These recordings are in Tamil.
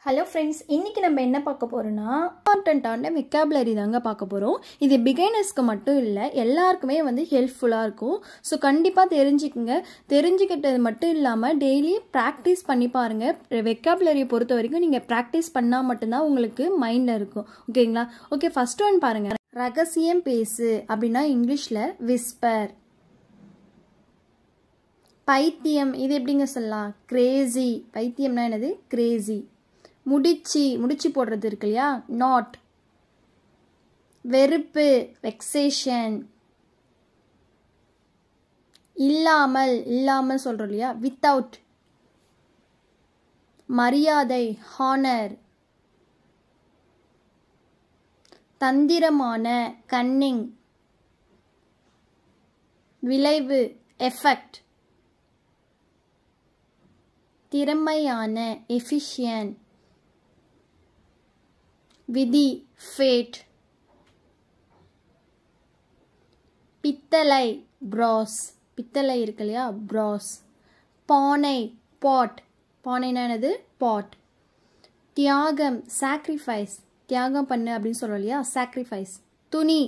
Hello friends, இன்னைக்கு நம்ம என்ன பார்க்க போறோம்னா இம்பார்ட்டன்ட்டான vocabulary தாங்க பார்க்க போறோம். இது பிகினர்ஸ்க்கு மட்டும் இல்ல, எல்லாருக்குமே வந்து ஹெல்ப்ஃபுல்லா இருக்கும். சோ கண்டிப்பா தெரிஞ்சுக்கங்க. தெரிஞ்சிக்கிட்டது மட்டும் இல்லாம டெய்லி பிராக்டீஸ் பண்ணி பாருங்க. vocabulary பொறுத்த வரைக்கும் நீங்க பிராக்டீஸ் பண்ணா மட்டும் தான் உங்களுக்கு மைண்ட்ல இருக்கும். ஓகேங்களா? ஓகே, ஃபர்ஸ்ட் ஒன் பாருங்க. ரகசியம் பேசு அப்படினா இங்கிலீஷ்ல whisper. பைத்தியம் இது எப்படிங்க சொல்லலாம்? crazy. பைத்தியம்னா என்னது? crazy. முடிச்சி போடுறது இருக்கு இல்லையா? நாட். வெறுப்பு வெக்ஸேஷன். இல்லாமல் சொல்றோம் இல்லையா? வித்தவுட். மரியாதை ஹானர். தந்திரமான கன்னிங். விளைவு எஃபெக்ட். திறமையான எஃபிஷியன்ட். விதி ஃபேட். பித்தளை பிராஸ். பித்தளை இருக்கு இல்லையா? பிராஸ். பானை பாட். பானைனா என்னது? பாட். தியாகம் சாக்ரிஃபைஸ். தியாகம் பண்ணு அப்படின்னு சொல்றோம் இல்லையா? சாக்ரிஃபைஸ். துணி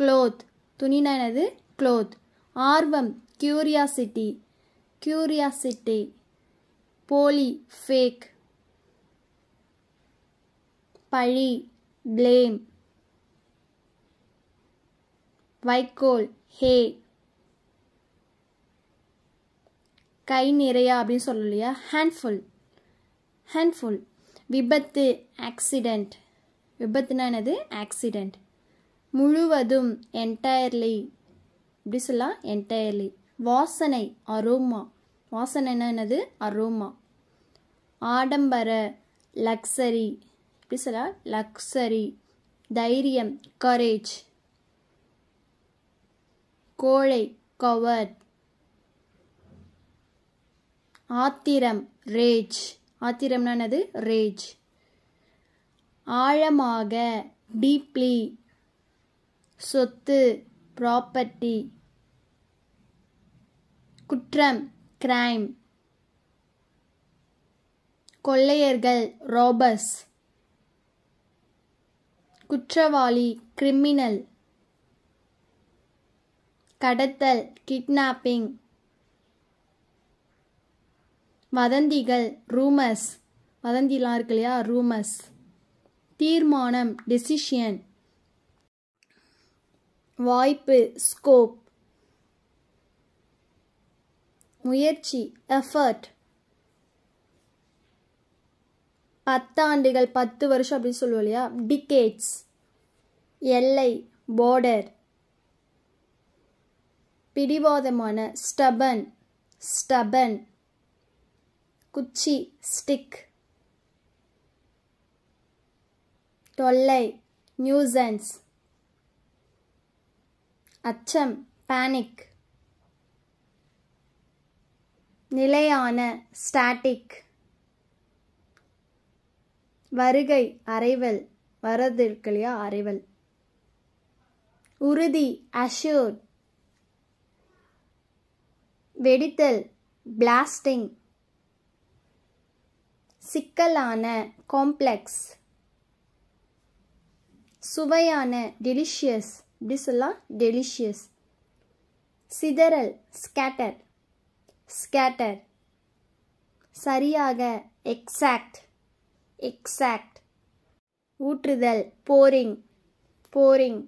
க்ளோத். துணினா என்னது? க்ளோத். ஆர்வம் கியூரியாசிட்டி. கியூரியாசிட்டி. போலி ஃபேக். பழி blame. வைக்கோல் ஹே. கை நிறையா அப்படின்னு சொல்லலாம் இல்லையா? ஹேண்ட்ஃபுல். விபத்து ஆக்சிடென்ட். விபத்துனா என்னது? ஆக்சிடென்ட். முழுவதும் என்டையர்லி. இப்படி சொல்லலாம்? என்டையர்லி. வாசனை அரோமா. வாசனைனா என்னது? அரோமா. ஆடம்பர லக்ஸரி. இப்படி சொல்லலாம்? லக்ஸரி. தைரியம் கரேஜ். கோழை கவர்ட். ஆத்திரம் ரேஜ். ஆத்திரம்னா என்னது? ரேஜ். ஆழமாக டீப்லி. சொத்து ப்ராப்பர்ட்டி. குற்றம் கிரைம். கொள்ளையர்கள் ராபர்ஸ். குற்றவாளி கிரிமினல். கடத்தல் கிட்னாப்பிங். வதந்திகள் ரூமர்ஸ். வதந்திலாம் இருக்கு இல்லையா? ரூமர்ஸ். தீர்மானம் டெசிஷன். வாய்ப்பு ஸ்கோப். முயற்சி எஃபர்ட். 10 ஆண்டுகள் 10 வருஷம் அப்படின்னு சொல்லுவோம் இல்லையா? டிகேட்ஸ். எல்லை பார்டர். பிடிவாதமான ஸ்டபன். குச்சி ஸ்டிக். தொல்லை நியூசன்ஸ். அச்சம் பேனிக். நிலையான ஸ்டாட்டிக். வருகை அரைவல். வரது இருக்கு இல்லையா? அரைவல். உறுதி அஷ்யூர்ட். வெடித்தல் பிளாஸ்டிங். சிக்கலான காம்ப்ளெக்ஸ். சுவையான டெலிஷியஸ். இப்படி சொல்லலாம்? டெலிஷியஸ். சிதறல் ஸ்கேட்டர். சரியாக எக்ஸாக்ட். ஊற்றுதல் போரிங்.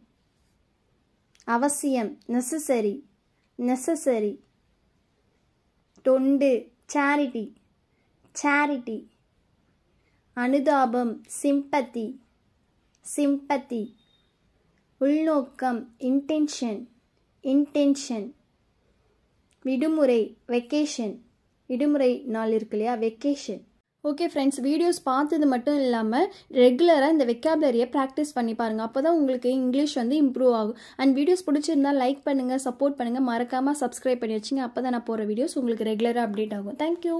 அவசியம் நெசசரி. தொண்டு சேரிட்டி. அனுதாபம் சிம்பத்தி. உள்நோக்கம் இன்டென்ஷன். விடுமுறை வெக்கேஷன். விடுமுறை நாள் இருக்கு இல்லையா? வெக்கேஷன். ஓகே ஃப்ரெண்ட்ஸ், வீடியோஸ் பார்த்தது மட்டும் இல்லாமல் ரெகுலராக இந்த வெக்காபுலரியை ப்ராக்டிஸ் பண்ணி பாருங்கள். அப்போ தான் உங்களுக்கு இங்கிலீஷ் வந்து இம்ப்ரூவ் ஆகும். அண்ட் வீடியோஸ் பிடிச்சிருந்தால் லைக் பண்ணுங்கள், சப்போர்ட் பண்ணுங்கள், மறக்காமல் சப்ஸ்கிரைப் பண்ணி வச்சுங்க. அப்போ தான் நான் போகிற வீடியோஸ் உங்களுக்கு ரெகுலராக அப்டேட் ஆகும். தேங்க்யூ.